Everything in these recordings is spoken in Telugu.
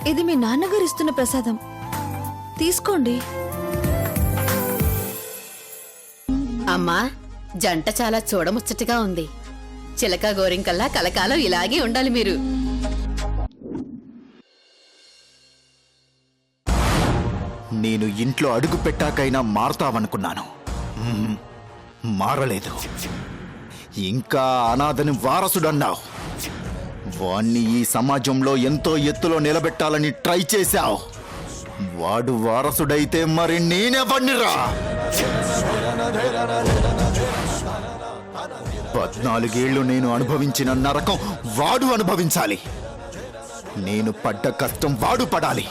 ఇది మీ నాన్నగారు ఇస్తున్న ప్రసాదం, తీసుకోండి. అమ్మా, జంట చాలా చూడముచ్చటగా ఉంది. చిలక గోరింకల్లా కలకాలం ఇలాగే ఉండాలి మీరు. నేను ఇంట్లో అడుగు పెట్టాకైనా మారతావనుకున్నాను. మారలేదు. ఇంకా అనాథని వారసుడన్నావు. వాణ్ణి ఈ సమాజంలో ఎంతో ఎత్తులో నిలబెట్టాలని ట్రై చేశావు. వాడు వారసుడైతే మరి నేనెవణ్ణిరా? 14 ఏళ్ళు నేను అనుభవించిన నరకం వాడు అనుభవించాలి. నేను పడ్డ కష్టం వాడు పడాలి.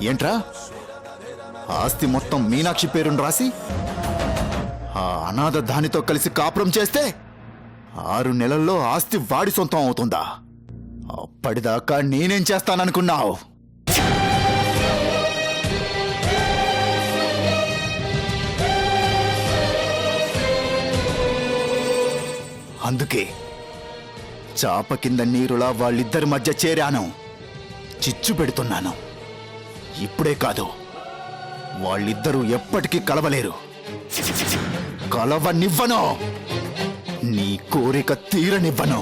ఏంట్రా, ఆస్తి మొత్తం మీనాక్షి పేరును రాసి ఆ అనాథ దానితో కలిసి కాపురం చేస్తే 6 నెలల్లో ఆస్తి వాడి సొంతం అవుతుందా? అప్పటిదాకా నేనేం చేస్తాననుకున్నావు? అందుకే చాప కింద నీరులా వాళ్ళిద్దరి మధ్య చేరాను. చిచ్చు పెడుతున్నాను. ఇప్పుడే కాదు, వాళ్ళిద్దరూ ఎప్పటికీ కలవలేరు. కలవనివ్వను. నీ కోరిక తీరనివ్వను.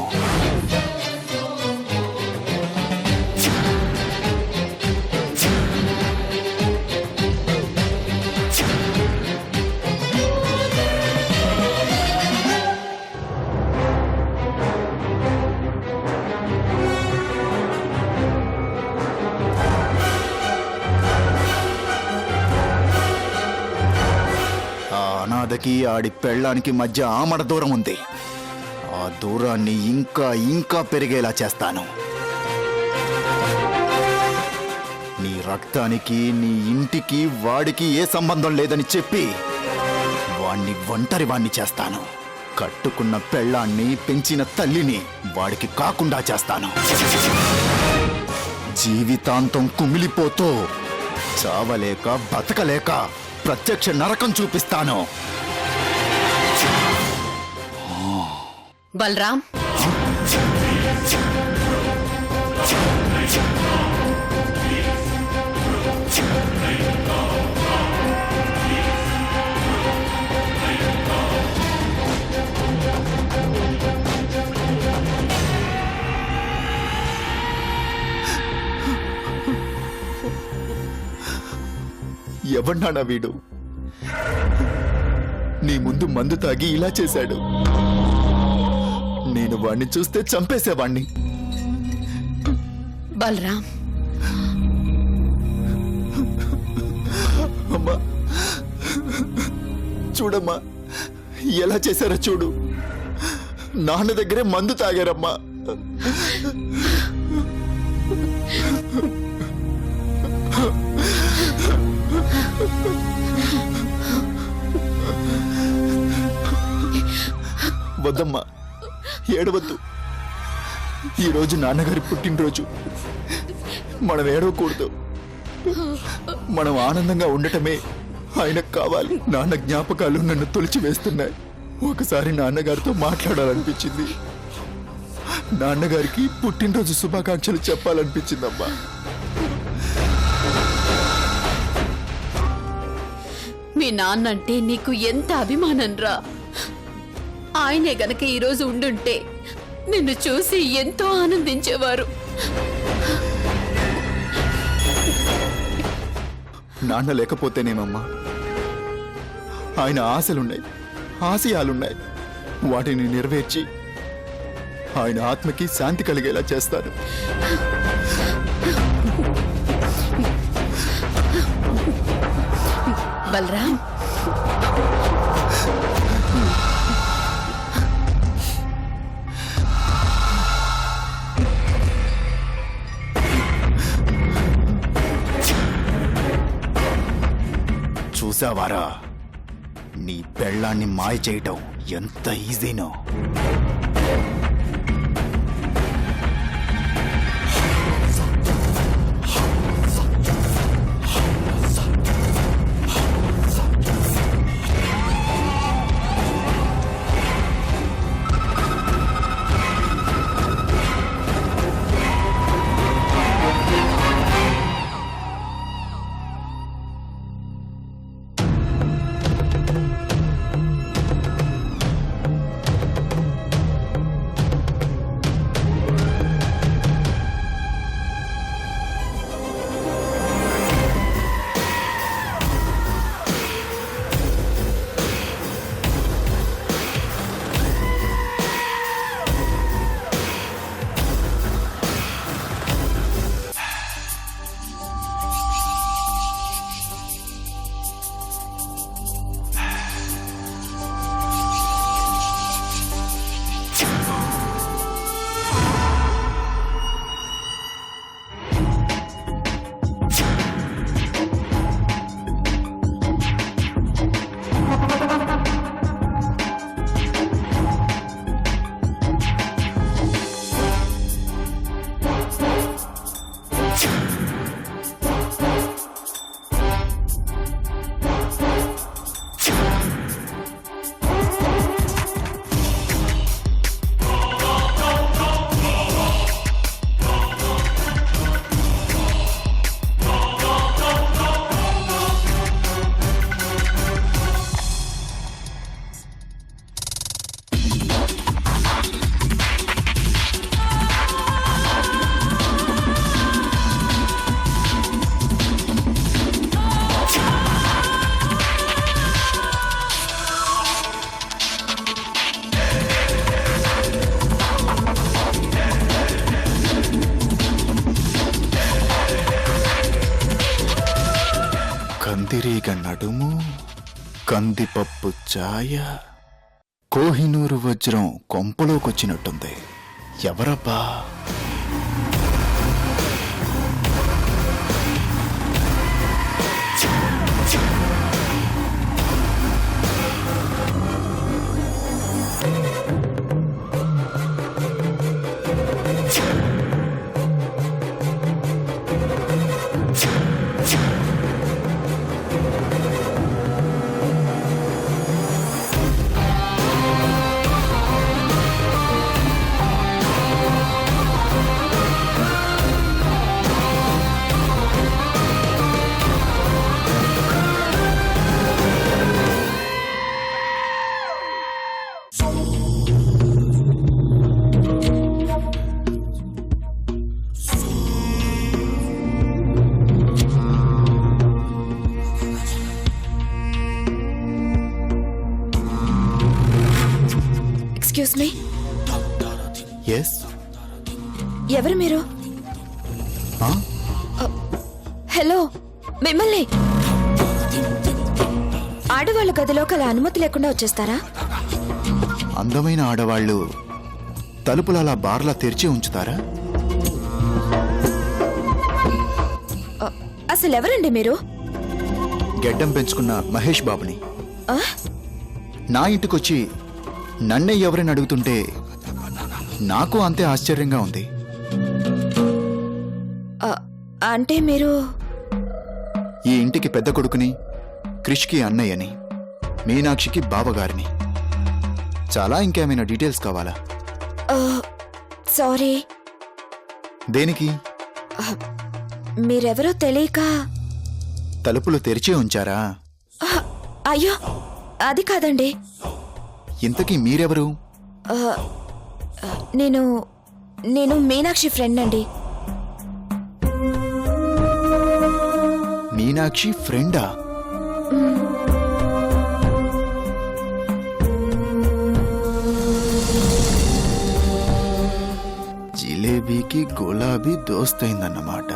అనాథకి ఆడి పెళ్ళానికి మధ్య ఆమడ దూరం ఉంది. ఆ దూరాన్ని ఇంకా ఇంకా పెరిగేలా చేస్తాను. నీ రక్తానికి, నీ ఇంటికి, వాడికి ఏ సంబంధం లేదని చెప్పి వాణ్ణి ఒంటరి వాణ్ణి చేస్తాను. కట్టుకున్న పెళ్ళాన్ని, పెంచిన తల్లిని వాడికి కాకుండా చేస్తాను. జీవితాంతం కుమిలిపోతూ చావలేక బతకలేక ప్రత్యక్ష నరకం చూపిస్తాను. బలరాం, ఎవన్నాడా వీడు? నీ ముందు మందు తాగి ఇలా చేశాడు. నేను వాణ్ణి చూస్తే చంపేసేవాణ్ణి. బలరాం, అమ్మా చూడమ్మా, ఎలా చేశారో చూడు. నాన్న దగ్గరే మందు తాగారమ్మా. వద్దమ్మా, ఏడవద్దు. ఈరోజు నాన్నగారి పుట్టినరోజు. మనం ఏడవకూడదు. మనం ఆనందంగా ఉండటమే ఆయనకు కావాలి. నాన్న జ్ఞాపకాలు నన్ను తొలిచివేస్తున్నాయి. ఒకసారి నాన్నగారితో మాట్లాడాలనిపించింది. నాన్నగారికి పుట్టినరోజు శుభాకాంక్షలు చెప్పాలనిపించిందమ్మా. మీ నాన్నంటే నీకు ఎంత అభిమానం రా. ఆయనే గనక ఈరోజు ఉండుంటే నిన్ను చూసి ఎంతో ఆనందించేవారు. నాన్న లేకపోతేనేమమ్మా. ఆయన ఆశలున్నాయి, ఆశయాలున్నాయి. వాటిని నెరవేర్చి ఆయన ఆత్మకి శాంతి కలిగేలా చేస్తాను. బలరాం, చూసావారా, నీ పెళ్ళాన్ని మాయ చేయటం ఎంత ఈజీనో. కందిపప్పు ఛాయ, కోహినూరు వజ్రం కొంపలోకొచ్చినట్టుంది. ఎవరబ్బా? Excuse me, yes. ఎవరు మీరు? హలో, మిమ్మల్ని. ఆడవాళ్ళ గదిలోకి అలా అనుమతి లేకుండా వచ్చేస్తారా? అందమైన ఆడవాళ్ళు తలుపులు అలా బార్లా తెరిచి ఉంచుతారా? అసలు ఎవరండి మీరు? గెడ్డం పెంచుకున్న మహేష్ బాబుని. నా ఇంటికొచ్చి నన్నే ఎవరైనా అడుగుతుంటే నాకు అంతే ఆశ్చర్యంగా ఉంది. అంటే మీరు ఈ ఇంటికి పెద్ద కొడుకుని, క్రిష్కి అన్నయ్యని, మీనాక్షికి బావగారిని. చాలా ఇంకేమైనా డీటెయిల్స్ కావాలా? సారీ. దేనికి? మీరెవరో తెలియక తలుపులు తెరిచే ఉంచారా? అయ్యో, అది కాదండి. ఇంతకీ మీరెవరు? నేను మీనాక్షి ఫ్రెండ్ అండి. మీనాక్షి ఫ్రెండా? జిలేబీకి గులాబీ దోస్తైందన్నమాట.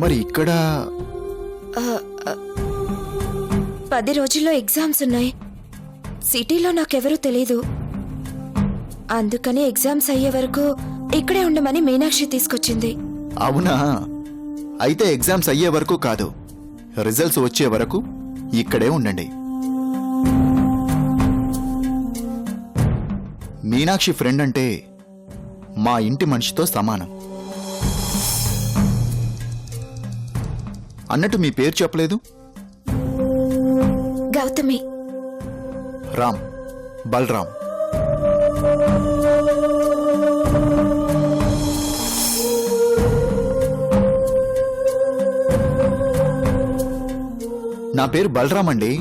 మరి ఇక్కడ 10 రోజుల్లో ఎగ్జామ్స్ ఉన్నాయి. సిటీలో నాకెవరూ తెలీదు. అందుకని ఎగ్జామ్స్ అయ్యే వరకు ఇక్కడే ఉండమని మీనాక్షి తీసుకొచ్చింది. అవునా? అయితే ఎగ్జామ్స్ అయ్యే వరకు కాదు, రిజల్ట్స్ వచ్చే వరకు ఇక్కడే ఉండండి. మీనాక్షి ఫ్రెండ్ అంటే మా ఇంటి మనిషితో సమానం. అన్నట్టు మీ పేరు చెప్పలేదు? గౌతమి. రామ్, బలరామ్. నా పేరు బలరామ్ అండి.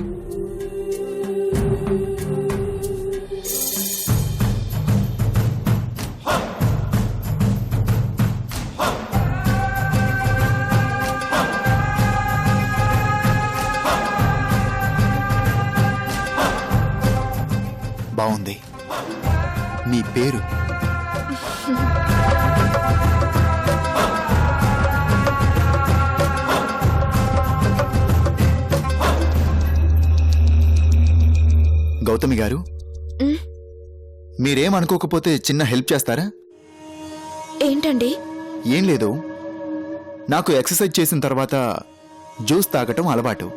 బాగుంది. మీ పేరు? గౌతమి గారు, మీరేమనుకోకపోతే చిన్న హెల్ప్ చేస్తారా? ఏంటండి? ఏం లేదు, నాకు ఎక్సర్సైజ్ చేసిన తర్వాత జ్యూస్ తాగటం అలవాటు.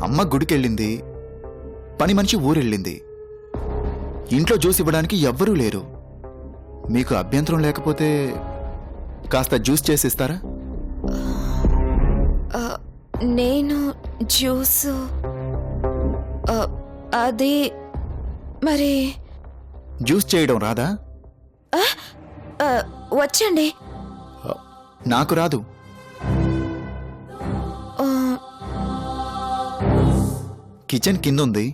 అమ్మ గుడికెళ్ళింది, పని మనిషి ఊరెళ్ళింది. ఇంట్లో జ్యూస్ ఇవ్వడానికి ఎవ్వరూ లేరు. మీకు అభ్యంతరం లేకపోతే కాస్త జ్యూస్ చేసిస్తారా? నేను జ్యూస్ అది మరి జ్యూస్ చేయడం రాదా? వచ్చండి. నాకు రాదు. కిచెన్ కిందుంది,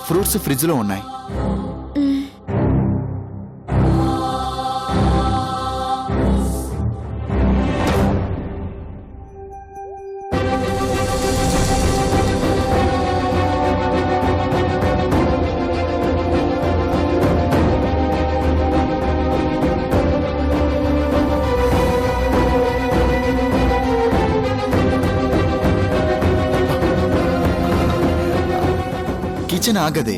ఫ్రూట్స్ ఫ్రిడ్జ్లో ఉన్నాయి. ఆలోచన ఆగదే.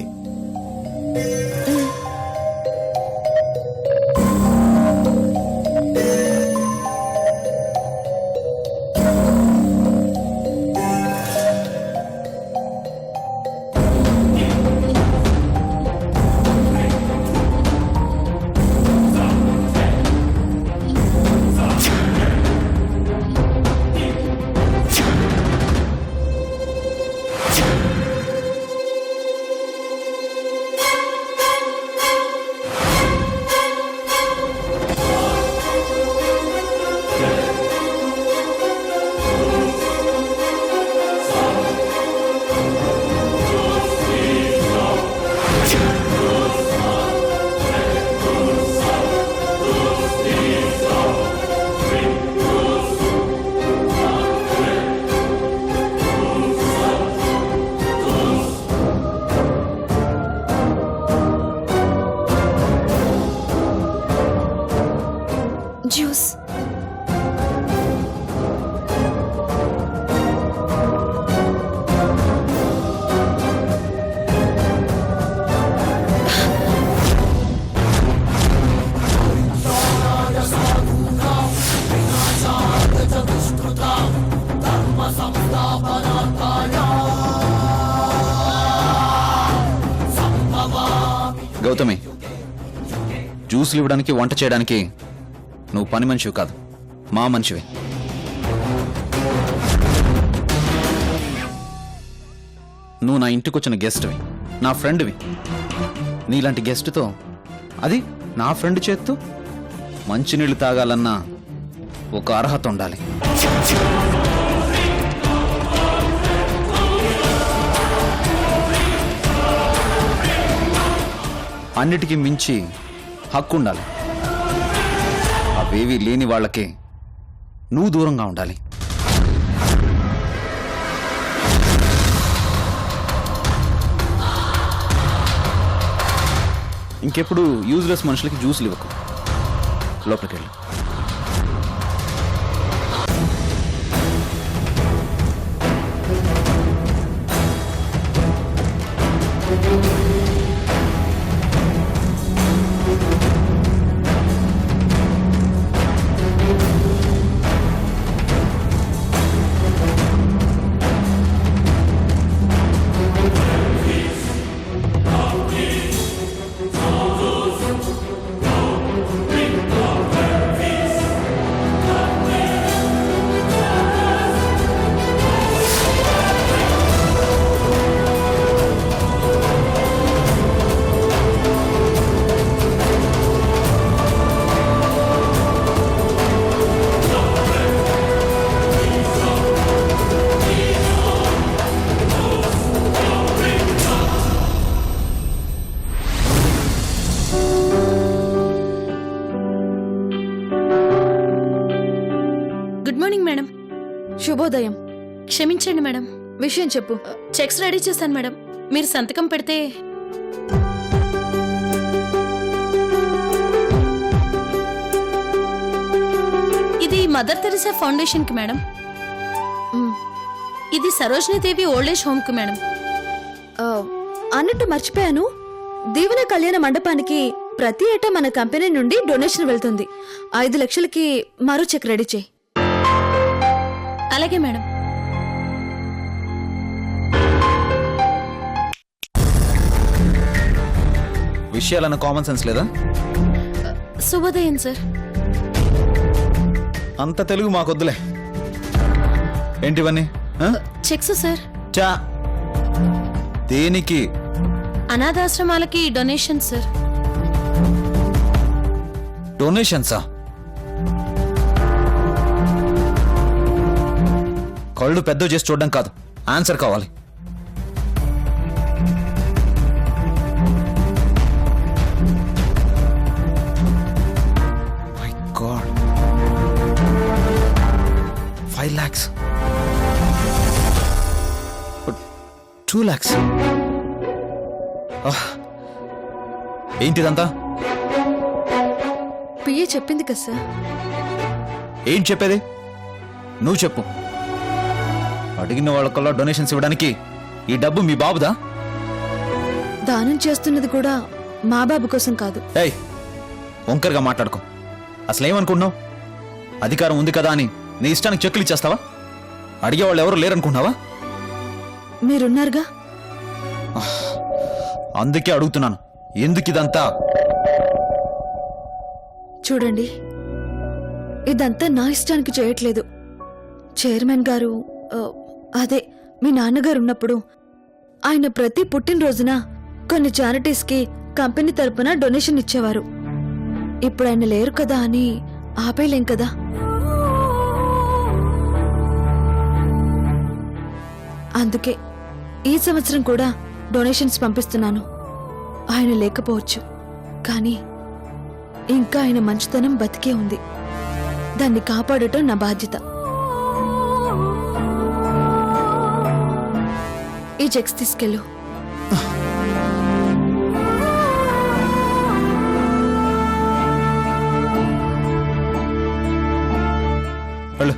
జ్యూస్. గౌతమి, జ్యూస్లు ఇవ్వడానికి వంట చేయడానికి నువ్వు పని మనిషివి కాదు, మా మనిషివి. నువ్వు నా ఇంటికి వచ్చిన గెస్ట్వి, నా ఫ్రెండ్వి. నీలాంటి గెస్ట్తో, అది నా ఫ్రెండ్ చేత్తో మంచినీళ్ళు తాగాలన్న ఒక అర్హత ఉండాలి. అన్నిటికీ మించి హక్కు ఉండాలి. అవేవి లేని వాళ్ళకే నువ్వు దూరంగా ఉండాలి. ఇంకెప్పుడు యూజ్లెస్ మనుషులకి జ్యూసులు ఇవ్వకు. లోపలికి వెళ్ళు. Good morning madam. శుభోదయం. క్షమించండి మేడం, విషయం చెప్పు. చెక్స్ రెడీ చేశాను మేడం. మీరు సంతకం పెడితే. ఇది మదర్ తెరిసా ఫౌండేషన్ కి మేడం. ఇది సరోజినీ దేవి ఓల్డ్ ఏజ్ హోమ్ కి మేడం. అన్నట్టు మర్చిపోయాను, దీవెన కళ్యాణ మండపానికి ప్రతి ఏటా మన కంపెనీ నుండి డొనేషన్ వెళ్తుంది. 5 లక్షలకి మరో చెక్ రెడీ చేయి. అలాగే మేడం. విషయాలన్న కామన్ సెన్స్ లేదా? శుభోదయం సార్. అంత తెలుగు మాకొద్దులే. ఏంటివన్నీ? Cheques sir. చా, దేనికి? అనాథాశ్రమాలకి డొనేషన్ సార్. డొనేషన్సా? కళ్ళు పెద్ద చేసి చూడడం కాదు, ఆన్సర్ కావాలి. My God, 5 lakhs, 2 lakhs. ఏంటిదంతా? పిఏ చెప్పింది కదా సార్. ఏం చెప్పేది? నువ్వు చెప్పు. అడిగిన వాళ్ళకల్లా డొనేషన్స్ ఇవ్వడానికి ఈ డబ్బు మీ బాబుదా? దానం చేస్తున్నది కూడా మా బాబు కోసం కాదు. ఏయ్ వంకరగా మాట్లాడుకో. అసలేమనుకుంటున్నావు? అధికారం ఉంది కదా అని నీ ఇష్టానికి చెక్కులు ఇచ్చేస్తావా? అడిగేవాళ్ళు ఎవరు లేరనుకుంటున్నావా? మీరున్నారుగా. అందుకే అడుగుతున్నాను, ఎందుకు ఇదంతా? చూడండి, ఇదంతా నా ఇష్టానికి చేయట్లేదు. చైర్మన్ గారు అదే మీ నాన్నగారు ఉన్నప్పుడు ఆయన ప్రతి పుట్టినరోజున కొన్ని చారిటీస్కి కంపెనీ తరపున డొనేషన్ ఇచ్చేవారు. ఇప్పుడు ఆయన లేరు కదా అని ఆపేలేం కదా. అందుకే ఈ సంవత్సరం కూడా డొనేషన్స్ పంపిస్తున్నాను. ఆయన లేకపోవచ్చు, కానీ ఇంకా ఆయన మంచితనం బతికే ఉంది. దాన్ని కాపాడటం నా బాధ్యత. ఈ చెక్స్ తీసుకెళ్ళు. వెళ్ళు.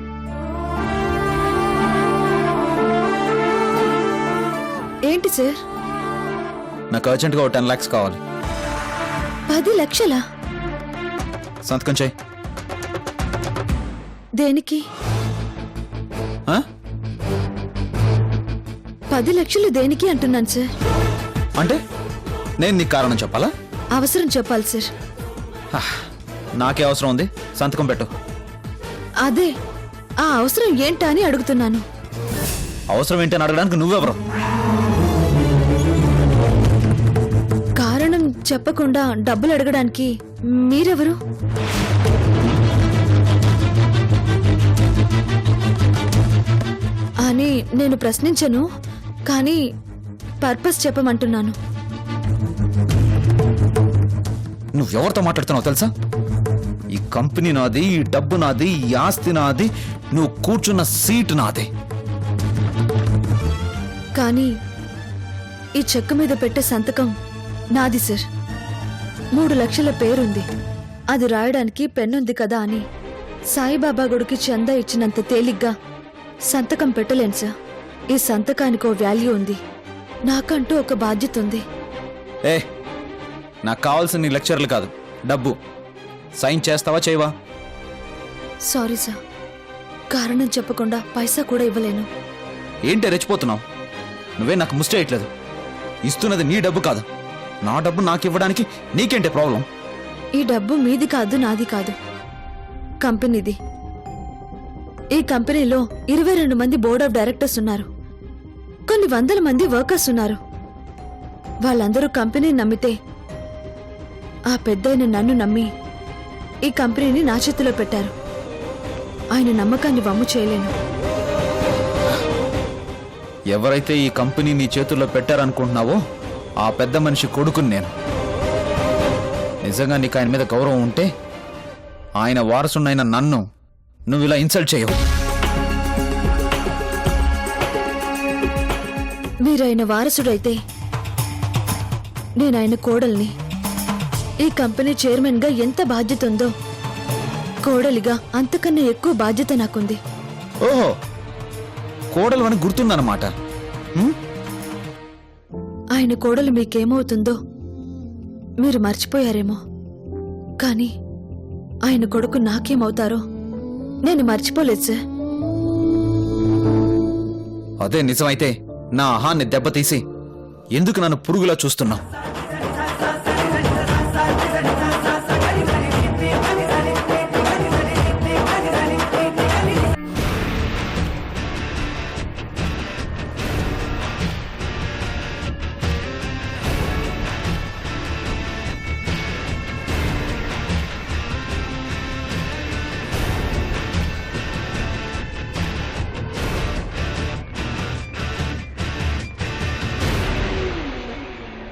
ఏంటి సార్? నాకు అర్జెంట్గా 10 lakhs కావాలి. 10 లక్షలా? సంతకం చేయి. దేనికి? ఆ? 10 లక్షలు దేనికి అంటున్నాను సార్. అంటే నేను నీకు కారణం చెప్పాలా? అవసరం చెప్పాలి సార్. నాకే అవసరం ఉంది, సంతకం పెట్టు. అదే ఆ అవసరం ఏంటా అని అడుగుతున్నాను. అవసరం ఏంటని అడగడానికి నువ్వెవరు? కారణం చెప్పకుండా డబ్బులు అడగడానికి మీరెవరు? అని నేను ప్రశ్నించను, కానీ పర్పస్ చెప్పమంటున్నాను. నువ్వెవరితో మాట్లాడుతున్నావు తెలుసా? ఈ కంపెనీ నాది, ఈ డబ్బు నాది, ఈ ఆస్తి నాది, నువ్వు కూర్చున్న సీట్ నాది. కానీ ఈ చెక్ మీద పెట్టే సంతకం నాది సార్. 3 లక్షల పేరుంది. అది రాయడానికి పెన్నుంది కదా అని సాయిబాబా గుడికి చందా ఇచ్చినంత తేలిగ్గా సంతకం పెట్టలేను సార్. ఈ సంతకానికి ఓ వాల్యూ ఉంది. నాకంటూ ఒక బాధ్యత ఉంది. ఏ నాకు కావాల్సిన నీ లెక్చర్లు కాదు, డబ్బు. సైన్ చేస్తావా చేయవా? సారీ సార్, కారణం చెప్పకుండా పైసా కూడా ఇవ్వలేను. ఏంటి రెచ్చిపోతున్నావు? నువ్వే నాకు ముష్టేయట్లేదు. ఇస్తున్నది నీ డబ్బు కాదు, నా డబ్బు నాకు ఇవ్వడానికి నీకేంటి ప్రాబ్లం? ఈ డబ్బు మీది కాదు, నాది కాదు, కంపెనీది. ఈ కంపెనీలో 22 మంది బోర్డ్ ఆఫ్ డైరెక్టర్స్ ఉన్నారు. కొన్ని వందల మంది వర్కర్స్ ఉన్నారు. వాళ్ళందరూ కంపెనీని నమ్మితే ఆ పెద్దయిన నన్ను నమ్మి ఈ కంపెనీని నా చేతిలో పెట్టారు. ఆయన నమ్మకాన్ని వమ్ము చేయలేను. ఎవరైతే ఈ కంపెనీ నీ చేతుల్లో పెట్టారనుకుంటున్నావో ఆ పెద్ద మనిషి కొడుకుని నేను. నిజంగా నీకు ఆయన మీద గౌరవం ఉంటే ఆయన వారసునైన నన్ను నువ్వు ఇలా ఇన్సల్ట్ చేయవు. మీరాయన వారసుడైతే నేనాయన కోడల్ని. ఈ కంపెనీ చైర్మన్ గా ఎంత బాధ్యత ఉందో కోడలిగా అంతకన్నా ఎక్కువ బాధ్యత నాకుంది. ఓహో, కోడలు అని గుర్తుందన్నమాట. ఆయన కోడలు మీకేమవుతుందో మీరు మర్చిపోయారేమో, కానీ ఆయన కొడుకు నాకేమవుతారో నేను మర్చిపోలేదు సార్. అదే నిజమైతే నా అహాన్ని దెబ్బతీసి ఎందుకు నన్ను పురుగులా చూస్తున్నావు?